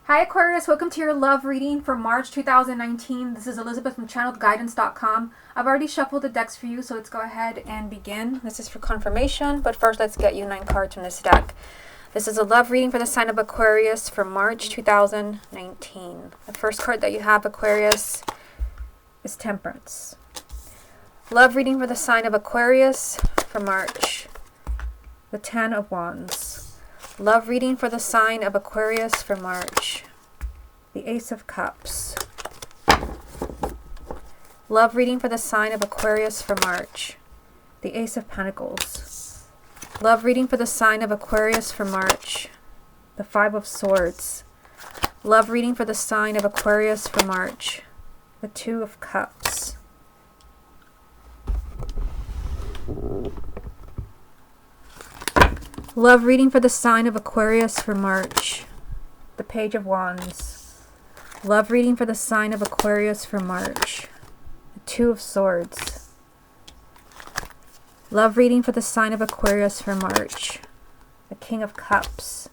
Hi Aquarius, welcome to your love reading for March 2019. This is Elizabeth from channeledguidance.com. I've already shuffled the decks for you, so let's go ahead and begin. This is for confirmation, but first let's get you 9 cards from this deck. This is a love reading for the sign of Aquarius for March 2019. The first card that you have, Aquarius, is Temperance. Love reading for the sign of Aquarius for March. The 10 of Wands. Love reading for the sign of Aquarius for March. The Ace of Cups. Love reading for the sign of Aquarius for March. The Ace of Pentacles. Love reading for the sign of Aquarius for March. The 5 of Swords. Love reading for the sign of Aquarius for March. The 2 of Cups. Love reading for the sign of Aquarius for March. The Page of Wands. Love reading for the sign of Aquarius for March. The 2 of Swords. Love reading for the sign of Aquarius for March. The King of Cups.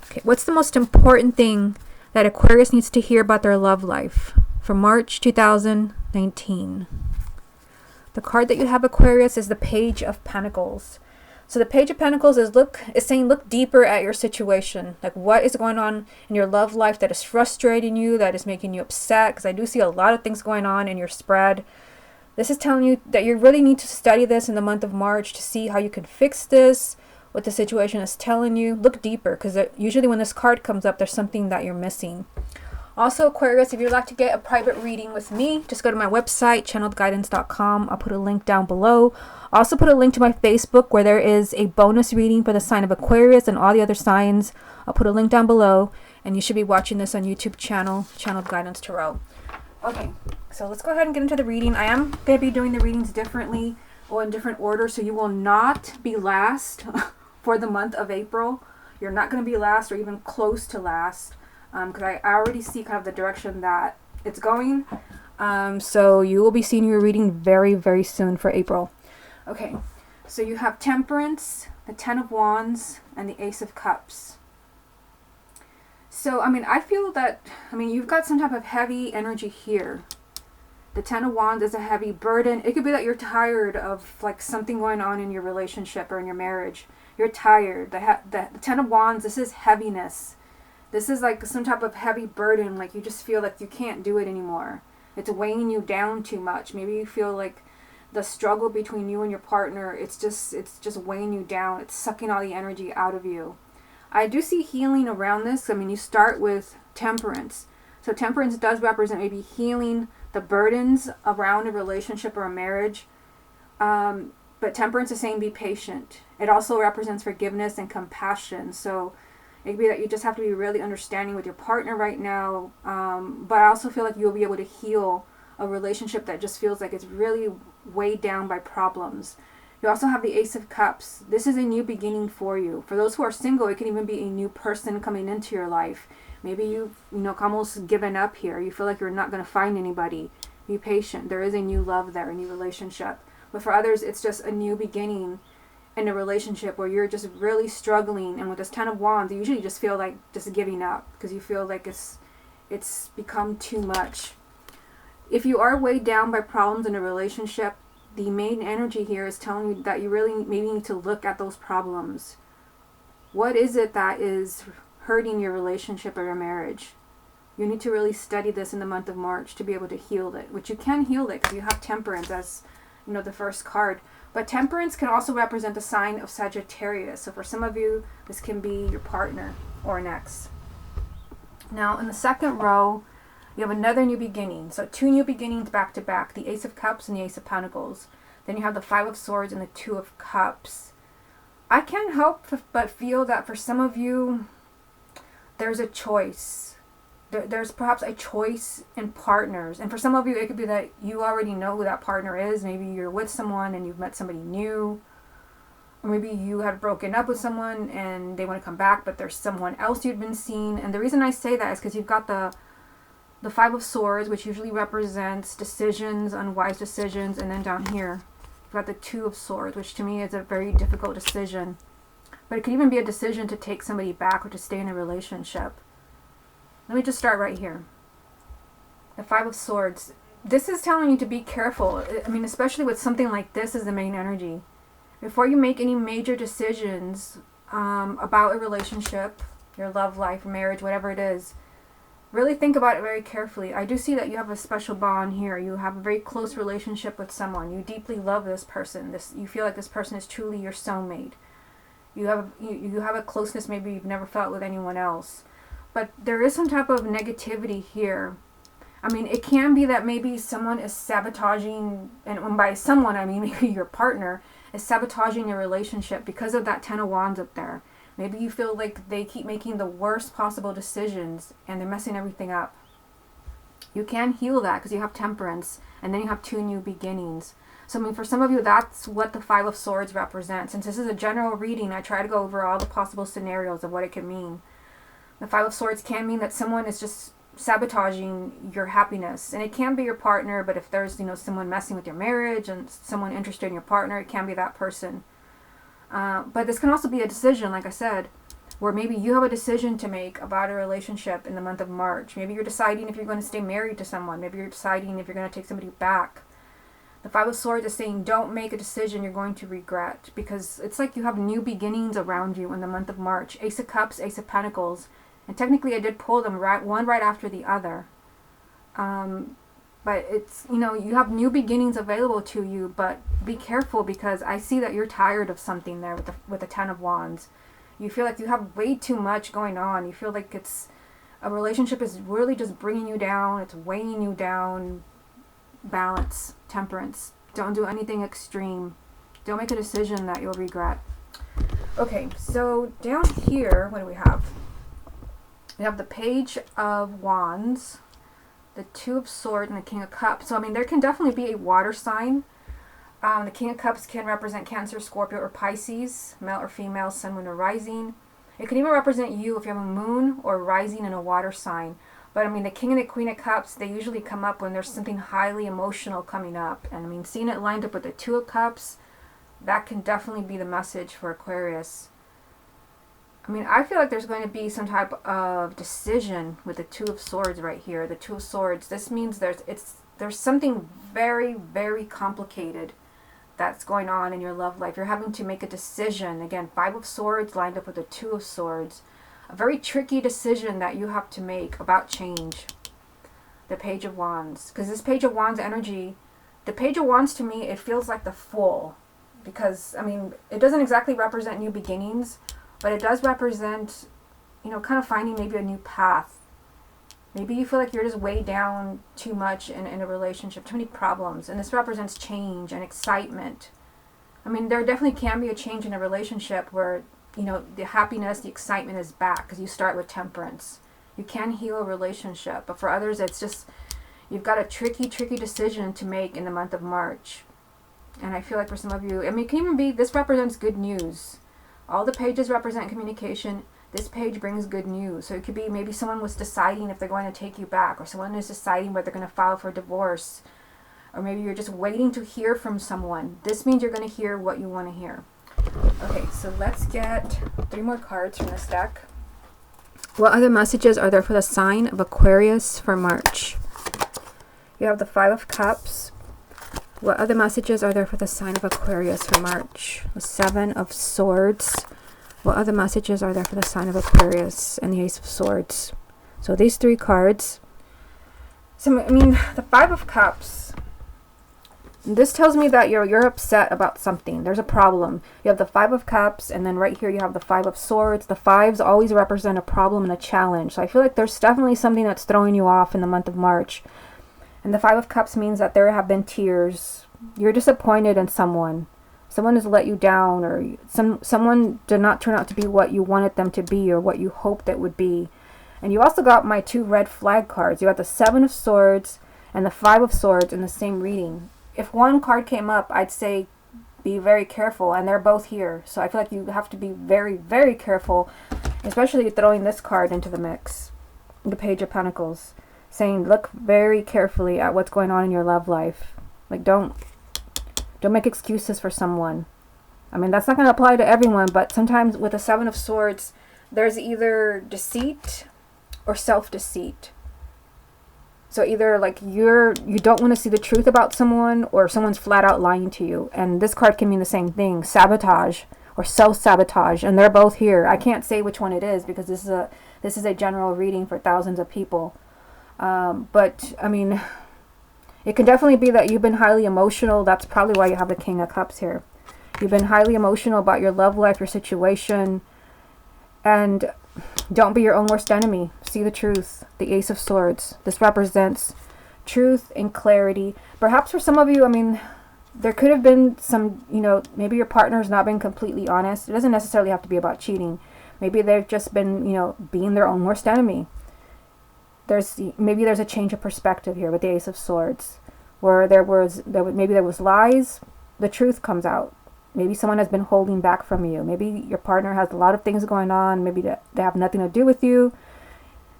Okay, what's the most important thing that Aquarius needs to hear about their love life for March 2019? The card that you have, Aquarius, is the Page of Pentacles. So the Page of Pentacles is saying look deeper at your situation. Like, what is going on in your love life that is frustrating you, that is making you upset? Because I do see a lot of things going on in your spread. This is telling you that you really need to study this in the month of March to see how you can fix this, what the situation is telling you. Look deeper, because usually when this card comes up, there's something that you're missing. Also, Aquarius, if you'd like to get a private reading with me, just go to my website, channeledguidance.com. I'll put a link down below. I'll also put a link to my Facebook where there is a bonus reading for the sign of Aquarius and all the other signs. I'll put a link down below, and you should be watching this on YouTube channel, Channeled Guidance Tarot. Okay, so let's go ahead and get into the reading. I am going to be doing the readings differently or in different order, so you will not be last for the month of April. You're not going to be last or even close to last. Because I already see kind of the direction that it's going. So you will be seeing your reading very, very soon for April. Okay, so you have Temperance, the 10 of Wands, and the Ace of Cups. So, I feel that, you've got some type of heavy energy here. The 10 of Wands is a heavy burden. It could be that you're tired of, like, something going on in your relationship or in your marriage. You're tired. The 10 of Wands, this is heaviness. This is like some type of heavy burden, like you just feel like you can't do it anymore. It's weighing you down too much. Maybe you feel like the struggle between you and your partner, it's just weighing you down. It's sucking all the energy out of you. I do see healing around this. You start with Temperance. So Temperance does represent maybe healing the burdens around a relationship or a marriage. But Temperance is saying be patient. It also represents forgiveness and compassion. So it could be that you just have to be really understanding with your partner right now. But I also feel like you'll be able to heal a relationship that just feels like it's really weighed down by problems. You also have the Ace of Cups. This is a new beginning for you. For those who are single, it can even be a new person coming into your life. Maybe you've almost given up here. You feel like you're not going to find anybody. Be patient. There is a new love there, a new relationship. But for others, it's just a new beginning in a relationship where you're just really struggling, and with this 10 of Wands, you usually just feel like just giving up because you feel like it's become too much. If you are weighed down by problems in a relationship, the main energy here is telling you that you really maybe need to look at those problems. What is it that is hurting your relationship or your marriage? You need to really study this in the month of March to be able to heal it, which you can heal it because you have Temperance as the first card. But Temperance can also represent the sign of Sagittarius. So for some of you, this can be your partner or an ex. Now, in the second row, you have another new beginning. So 2 new beginnings back to back. The Ace of Cups and the Ace of Pentacles. Then you have the 5 of Swords and the 2 of Cups. I can't help but feel that for some of you, there's a choice. There's perhaps a choice in partners. And for some of you, it could be that you already know who that partner is. Maybe you're with someone and you've met somebody new. Or maybe you have broken up with someone and they want to come back, but there's someone else you've been seeing. And the reason I say that is because you've got the 5 of Swords, which usually represents decisions, unwise decisions. And then down here, you've got the 2 of Swords, which to me is a very difficult decision. But it could even be a decision to take somebody back or to stay in a relationship. Let me just start right here. The Five of Swords. This is telling you to be careful. I mean, especially with something like this as the main energy. Before you make any major decisions about a relationship, your love life, marriage, whatever it is, really think about it very carefully. I do see that you have a special bond here. You have a very close relationship with someone. You deeply love this person. You feel like this person is truly your soulmate. You have a closeness maybe you've never felt with anyone else. But there is some type of negativity here. I mean, it can be that maybe someone is sabotaging, and by someone I mean maybe your partner is sabotaging your relationship because of that Ten of Wands up there. Maybe you feel like they keep making the worst possible decisions and they're messing everything up. You can heal that because you have Temperance, and then you have 2 new beginnings. So I mean, for some of you, that's what the Five of Swords represents. Since this is a general reading, I try to go over all the possible scenarios of what it could mean. The Five of Swords can mean that someone is just sabotaging your happiness, and it can be your partner, but if there's someone messing with your marriage and someone interested in your partner, it can be that person. But this can also be a decision, like I said, where maybe you have a decision to make about a relationship in the month of March. Maybe you're deciding if you're going to stay married to someone. Maybe you're deciding if you're going to take somebody back. The Five of Swords is saying don't make a decision you're going to regret, because it's like you have new beginnings around you in the month of March. Ace of Cups, Ace of Pentacles. And technically I did pull them one right after the other. But it's, you have new beginnings available to you, but be careful, because I see that you're tired of something there with the Ten of Wands. You feel like you have way too much going on. You feel like a relationship is really just bringing you down. It's weighing you down. Balance, Temperance. Don't do anything extreme. Don't make a decision that you'll regret. Okay, so down here, what do we have? We have the Page of Wands, the Two of Swords, and the King of Cups. So, I mean, there can definitely be a water sign. The King of Cups can represent Cancer, Scorpio, or Pisces, male or female, sun, moon, or rising. It can even represent you if you have a moon or rising in a water sign. But, I mean, the King and the Queen of Cups, they usually come up when there's something highly emotional coming up. And, I mean, seeing it lined up with the Two of Cups, that can definitely be the message for Aquarius. I mean, I feel like there's going to be some type of decision with the Two of Swords right here. The Two of Swords. This means there's something very, very complicated that's going on in your love life. You're having to make a decision. Again, Five of Swords lined up with the Two of Swords. A very tricky decision that you have to make about change. The Page of Wands. Because this Page of Wands energy, the Page of Wands to me, it feels like the Fool. Because, I mean, it doesn't exactly represent new beginnings, but it does represent, kind of finding maybe a new path. Maybe you feel like you're just weighed down too much in a relationship, too many problems. And this represents change and excitement. I mean, there definitely can be a change in a relationship where, the happiness, the excitement is back, because you start with Temperance. You can heal a relationship. But for others, it's just, you've got a tricky, tricky decision to make in the month of March. And I feel like for some of you, I mean, it can even be, this represents good news. All the pages represent communication. This page brings good news. So it could be maybe someone was deciding if they're going to take you back, or someone is deciding whether they're going to file for divorce, or maybe you're just waiting to hear from someone. This means you're going to hear what you want to hear. Okay, so let's get 3 more cards from this deck. What other messages are there for the sign of Aquarius for March? You have the Five of Cups. What other messages are there for the sign of Aquarius for March? The Seven of Swords. What other messages are there for the sign of Aquarius? And the Ace of Swords. So these 3 cards. So, I mean, the Five of Cups. This tells me that you're upset about something. There's a problem. You have the Five of Cups, and then right here you have the Five of Swords. The fives always represent a problem and a challenge. So I feel like there's definitely something that's throwing you off in the month of March. And the Five of Cups means that there have been tears. You're disappointed in someone. Someone has let you down, or someone did not turn out to be what you wanted them to be, or what you hoped it would be. And you also got my 2 red flag cards. You got the Seven of Swords and the Five of Swords in the same reading. If one card came up, I'd say be very careful, and they're both here. So I feel like you have to be very, very careful, especially throwing this card into the mix. The Page of Pentacles. Saying, look very carefully at what's going on in your love life. Like, don't make excuses for someone. I mean, that's not going to apply to everyone, but sometimes with the Seven of Swords, there's either deceit, or self-deceit. So either like you don't want to see the truth about someone, or someone's flat out lying to you. And this card can mean the same thing, sabotage or self-sabotage. And they're both here. I can't say which one it is because this is a general reading for thousands of people. But I mean, it can definitely be that you've been highly emotional. That's probably why you have the King of Cups here. You've been highly emotional about your love life, your situation. And don't be your own worst enemy. See the truth. The Ace of Swords. This represents truth and clarity. Perhaps for some of you, I mean, there could have been some, maybe your partner's not been completely honest. It doesn't necessarily have to be about cheating. Maybe they've just been, being their own worst enemy. Maybe there's a change of perspective here with the Ace of Swords, where maybe there was lies. The truth comes out. Maybe someone has been holding back from you. Maybe your partner has a lot of things going on. Maybe they have nothing to do with you.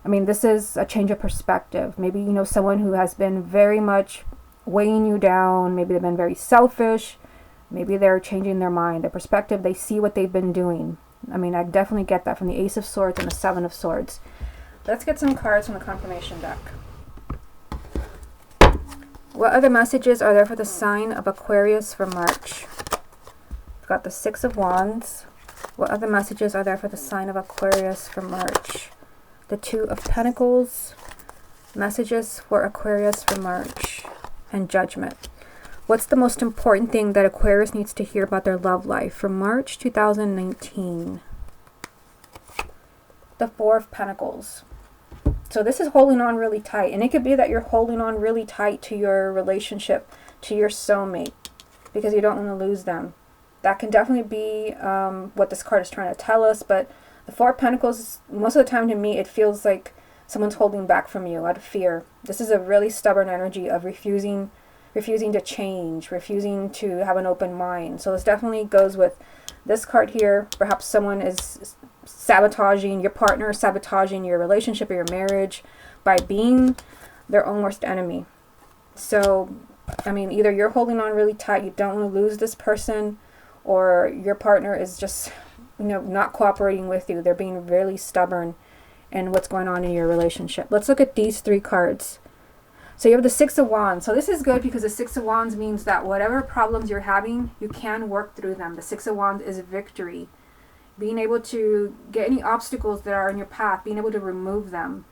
I mean, this is a change of perspective. Maybe someone who has been very much weighing you down. Maybe they've been very selfish. Maybe they're changing their mind, their perspective. They see what they've been doing. I mean, I definitely get that from the Ace of Swords and the Seven of Swords. Let's get some cards from the confirmation deck. What other messages are there for the sign of Aquarius for March? We've got the Six of Wands. What other messages are there for the sign of Aquarius for March? The Two of Pentacles. Messages for Aquarius for March. And Judgment. What's the most important thing that Aquarius needs to hear about their love life for March 2019? The Four of Pentacles. So this is holding on really tight. And it could be that you're holding on really tight to your relationship, to your soulmate, because you don't want to lose them. That can definitely be what this card is trying to tell us. But the Four of Pentacles, most of the time to me, it feels like someone's holding back from you out of fear. This is a really stubborn energy of refusing to change, refusing to have an open mind. So this definitely goes with this card here. Perhaps someone is sabotaging your partner, sabotaging your relationship or your marriage by being their own worst enemy. So, I mean, either you're holding on really tight, you don't want to lose this person, or your partner is just, not cooperating with you. They're being really stubborn in what's going on in your relationship. Let's look at these three cards. So you have the Six of Wands. So this is good because the Six of Wands means that whatever problems you're having, you can work through them. The Six of Wands is victory. Being able to get any obstacles that are in your path, being able to remove them.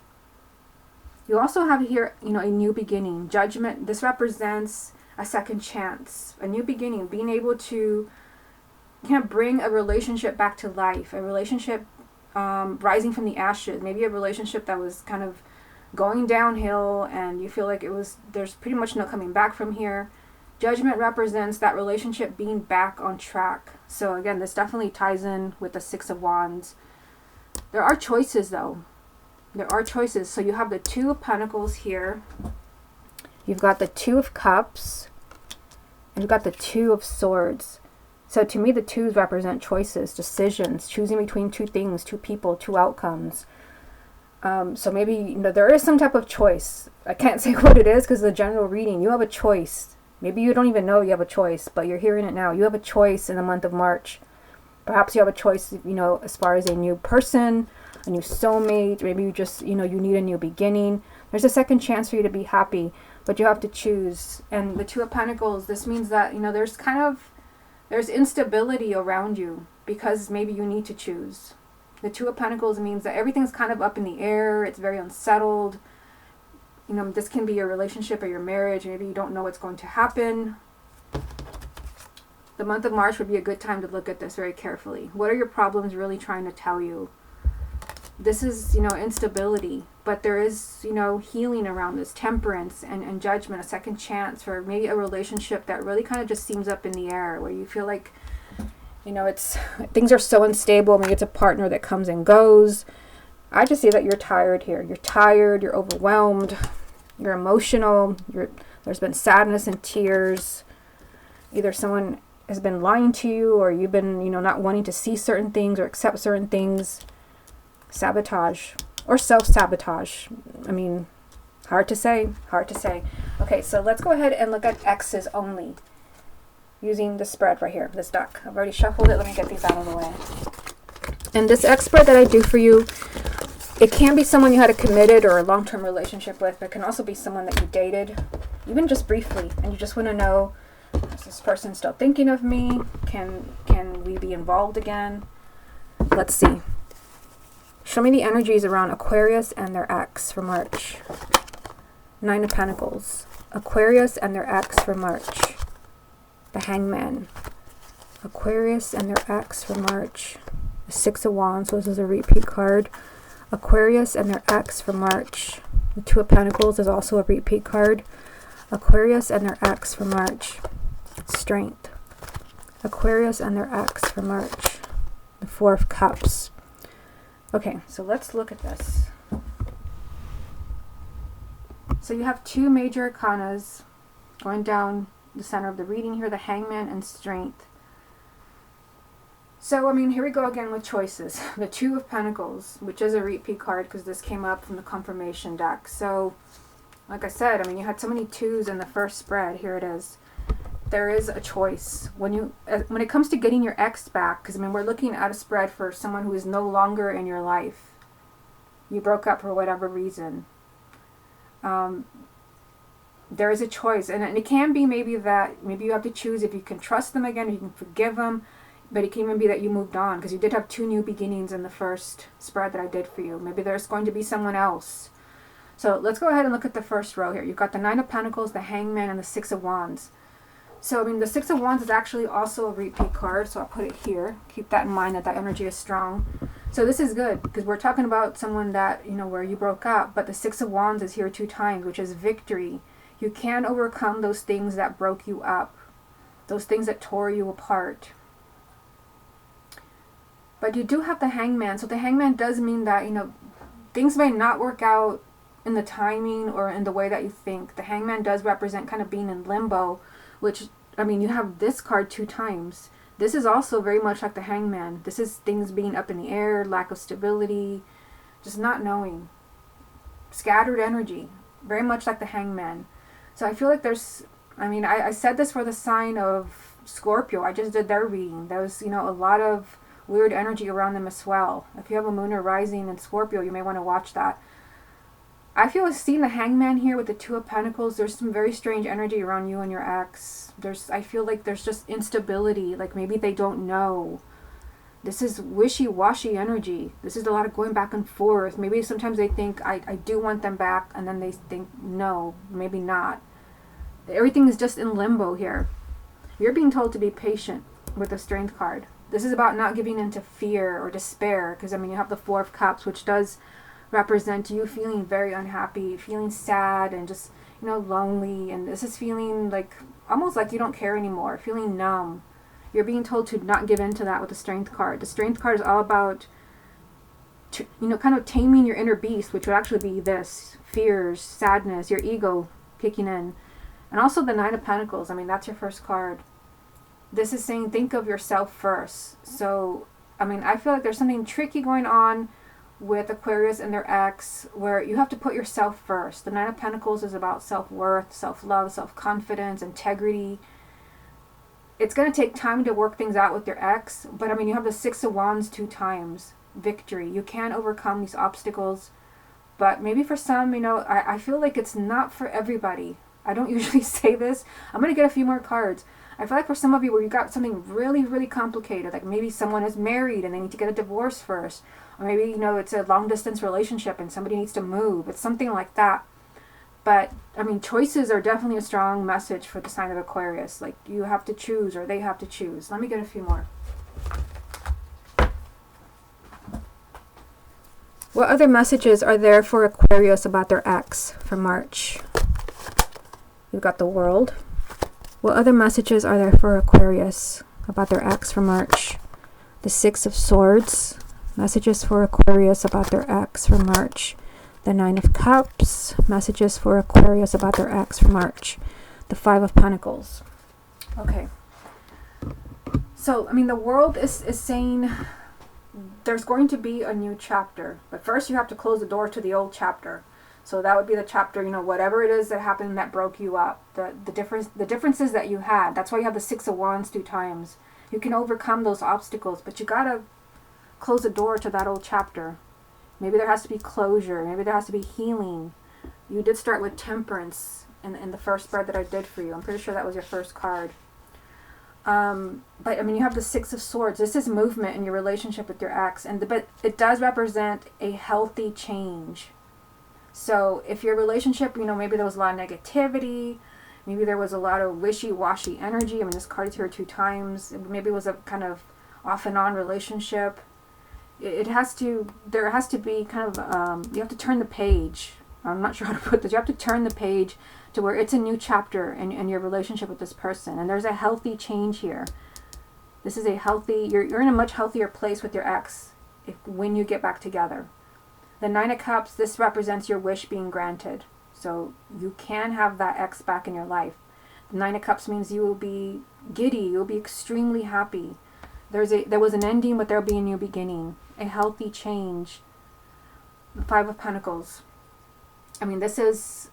You also have here, a new beginning. Judgment. This represents a second chance, a new beginning, being able to bring a relationship back to life, a relationship rising from the ashes, maybe a relationship that was kind of going downhill and you feel like there's pretty much no coming back from here. Judgment represents that relationship being back on track. So again, this definitely ties in with the Six of Wands. There are choices though. There are choices. So you have the Two of Pentacles here. You've got the Two of Cups. And you've got the Two of Swords. So to me, the twos represent choices, decisions, choosing between two things, two people, two outcomes. So maybe, there is some type of choice. I can't say what it is because the general reading, you have a choice. Maybe you don't even know you have a choice, but you're hearing it now. You have a choice in the month of March. Perhaps you have a choice, as far as a new person, a new soulmate. Maybe you just, you need a new beginning. There's a second chance for you to be happy, but you have to choose. And the Two of Pentacles, this means that, there's instability around you because maybe you need to choose. The Two of Pentacles means that everything's kind of up in the air. It's very unsettled. This can be your relationship or your marriage. Maybe you don't know what's going to happen. The month of March would be a good time to look at this very carefully. What are your problems really trying to tell you? This is, instability, but there is, healing around this, temperance and judgment, a second chance for maybe a relationship that really kind of just seems up in the air, where you feel like, things are so unstable. Maybe it's a partner that comes and goes. I just see that you're tired here. You're tired, you're overwhelmed, you're emotional, there's been sadness and tears. Either someone has been lying to you, or you've been, not wanting to see certain things or accept certain things. Sabotage or self-sabotage. I mean, hard to say. Okay, so let's go ahead and look at X's only using the spread right here, this deck. I've already shuffled it. Let me get these out of the way. And this X spread that I do for you, It can be someone you had a committed or a long-term relationship with, but it can also be someone that you dated, even just briefly, and you just want to know, is this person still thinking of me? Can we be involved again? Let's see. Show me the energies around Aquarius and their ex for March. 9 of Pentacles. Aquarius and their ex for March. The Hangman. Aquarius and their ex for March. The 6 of Wands. So this is a repeat card. Aquarius and their ex for March. The 2 of Pentacles is also a repeat card. Aquarius and their ex for March. Strength. Aquarius and their ex for March. The 4 of Cups. Okay, so let's look at this. So you have 2 major arcanas going down the center of the reading here, the Hangman and Strength. So, I mean, here we go again with choices. The 2 of Pentacles, which is a repeat card because this came up from the confirmation deck. So, like I said, I mean, you had so many 2s in the first spread. Here it is. There is a choice. When it comes to getting your ex back, because, I mean, we're looking at a spread for someone who is no longer in your life. You broke up for whatever reason. There is a choice. And it can be maybe that, maybe you have to choose if you can trust them again, if you can forgive them. But it can even be that you moved on, because you did have 2 new beginnings in the first spread that I did for you. Maybe there's going to be someone else. So let's go ahead and look at the first row here. You've got the 9 of Pentacles, the Hangman, and the 6 of Wands. So, I mean, the 6 of Wands is actually also a repeat card, so I'll put it here. Keep that in mind, that energy is strong. So this is good, because we're talking about someone that, you know, where you broke up, but the 6 of Wands is here 2 times, which is victory. You can overcome those things that broke you up, those things that tore you apart. But you do have the Hangman. So the Hangman does mean that, you know, things may not work out in the timing or in the way that you think. The Hangman does represent kind of being in limbo, which, I mean, you have this card 2 times. This is also very much like the Hangman. This is things being up in the air, lack of stability, just not knowing. Scattered energy, very much like the Hangman. So I feel like there's, I mean, I said this for the sign of Scorpio. I just did their reading. There was, you know, a lot of weird energy around them as well. If you have a moon or rising in Scorpio, you may want to watch that. I feel like seeing the Hangman here with the 2 of Pentacles, there's some very strange energy around you and your ex. I feel like there's just instability, like maybe they don't know. This is wishy-washy energy. This is a lot of going back and forth. Maybe sometimes they think, I do want them back, and then they think, no, maybe not. Everything is just in limbo here. You're being told to be patient with the Strength card. This is about not giving into fear or despair, because, I mean, you have the 4 of Cups, which does represent you feeling very unhappy, feeling sad, and just, you know, lonely. And this is feeling like, almost like you don't care anymore, feeling numb. You're being told to not give into that with the Strength card. The Strength card is all about, you know, kind of taming your inner beast, which would actually be this, fears, sadness, your ego kicking in. And also the 9 of Pentacles, I mean, that's your first card. This is saying think of yourself first. So, I mean, I feel like there's something tricky going on with Aquarius and their ex, where you have to put yourself first. The 9 of Pentacles is about self-worth, self-love, self-confidence, integrity. It's going to take time to work things out with your ex, but I mean, you have the 6 of Wands 2 times. Victory. You can overcome these obstacles, but maybe for some, you know, I feel like it's not for everybody. I don't usually say this. I'm going to get a few more cards. I feel like for some of you where you got something really, really complicated, like maybe someone is married and they need to get a divorce first, or maybe, you know, it's a long distance relationship and somebody needs to move. It's something like that. But, I mean, choices are definitely a strong message for the sign of Aquarius. Like, you have to choose, or they have to choose. Let me get a few more. What other messages are there for Aquarius about their ex for March? We've got the World. What other messages are there for Aquarius about their ex for March? The 6 of Swords. Messages for Aquarius about their ex for March. The 9 of Cups. Messages for Aquarius about their ex for March. The 5 of Pentacles. Okay. So, I mean, the World is saying there's going to be a new chapter. But first you have to close the door to the old chapter. So that would be the chapter, you know, whatever it is that happened that broke you up. The differences that you had. That's why you have the 6 of Wands 2 times. You can overcome those obstacles, but you gotta close the door to that old chapter. Maybe there has to be closure. Maybe there has to be healing. You did start with Temperance in the first spread that I did for you. I'm pretty sure that was your first card. But I mean, you have the Six of Swords. This is movement in your relationship with your ex, but it does represent a healthy change. So if your relationship, maybe there was a lot of negativity, maybe there was a lot of wishy-washy energy. I mean, this card is here 2 times. Maybe it was a kind of off and on relationship. There has to be kind of, you have to turn the page. I'm not sure how to put this. You have to turn the page to where it's a new chapter in your relationship with this person. And there's a healthy change here. This is a healthy, you're in a much healthier place with your ex when you get back together. The Nine of Cups, this represents your wish being granted. So you can have that ex back in your life. The Nine of Cups means you will be giddy. You'll be extremely happy. There was an ending, but there'll be a new beginning. A healthy change. The Five of Pentacles. I mean, this is,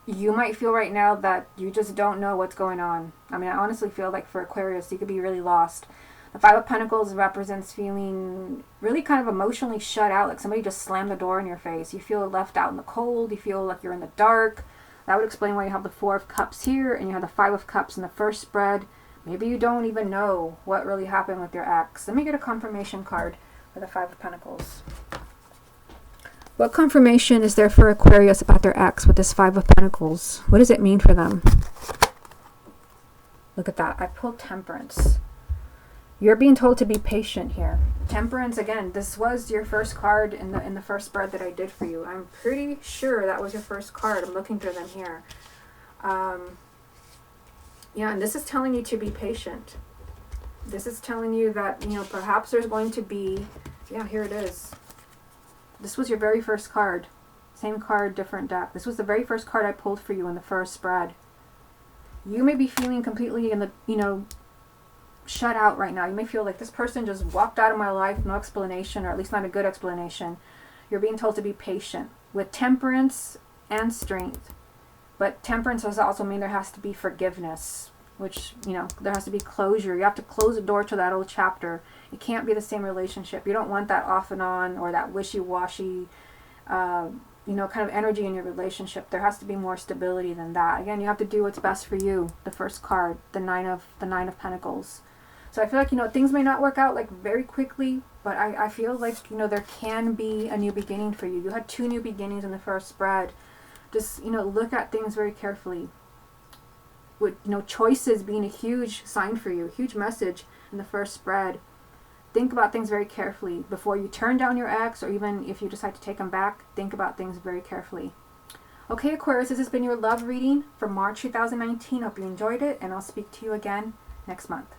you might feel right now that you just don't know what's going on. I mean, I honestly feel like for Aquarius, you could be really lost. The Five of Pentacles represents feeling really kind of emotionally shut out, like somebody just slammed the door in your face. You feel left out in the cold. You feel like you're in the dark. That would explain why you have the Four of Cups here and you have the Five of Cups in the first spread. Maybe you don't even know what really happened with your ex. Let me get a confirmation card for the Five of Pentacles. What confirmation is there for Aquarius about their ex with this Five of Pentacles? What does it mean for them? Look at that. I pulled Temperance. You're being told to be patient here. Temperance, again, this was your first card in the first spread that I did for you. I'm pretty sure that was your first card. I'm looking through them here. Yeah, and this is telling you to be patient. This is telling you that, perhaps there's going to be, yeah, here it is. This was your very first card. Same card, different deck. This was the very first card I pulled for you in the first spread. You may be feeling completely shut out right now. You may feel like this person just walked out of my life, no explanation, or at least not a good explanation. You're being told to be patient with Temperance and Strength. But Temperance does also mean there has to be forgiveness, which, there has to be closure. You have to close the door to that old chapter. It can't be the same relationship. You don't want that off and on or that wishy-washy, kind of energy in your relationship. There has to be more stability than that. Again, you have to do what's best for you. The first card, the Nine of Pentacles. So I feel like, things may not work out like very quickly, but I feel like, there can be a new beginning for you. You had 2 new beginnings in the first spread. Just, look at things very carefully. With, choices being a huge sign for you, a huge message in the first spread. Think about things very carefully before you turn down your ex, or even if you decide to take them back, think about things very carefully. Okay, Aquarius, this has been your love reading for March 2019. Hope you enjoyed it, and I'll speak to you again next month.